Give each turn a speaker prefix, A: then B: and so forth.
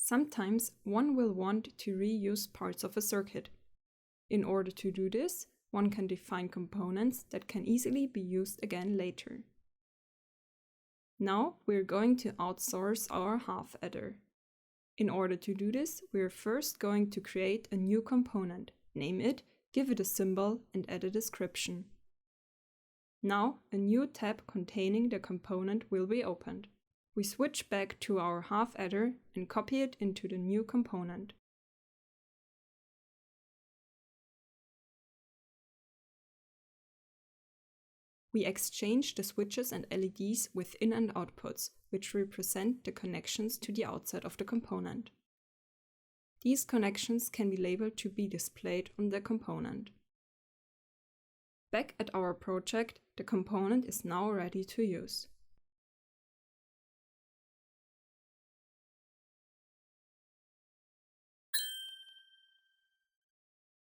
A: Sometimes one will want to reuse parts of a circuit. In order to do this, one can define components that can easily be used again later. Now we're going to outsource our half adder. In order to do this, we're first going to create a new component, name it, give it a symbol, and add a description. Now a new tab containing the component will be opened. We switch back to our half adder and copy it into the new component. We exchange the switches and LEDs with in and outputs, which represent the connections to the outside of the component. These connections can be labeled to be displayed on the component. Back at our project, the component is now ready to use.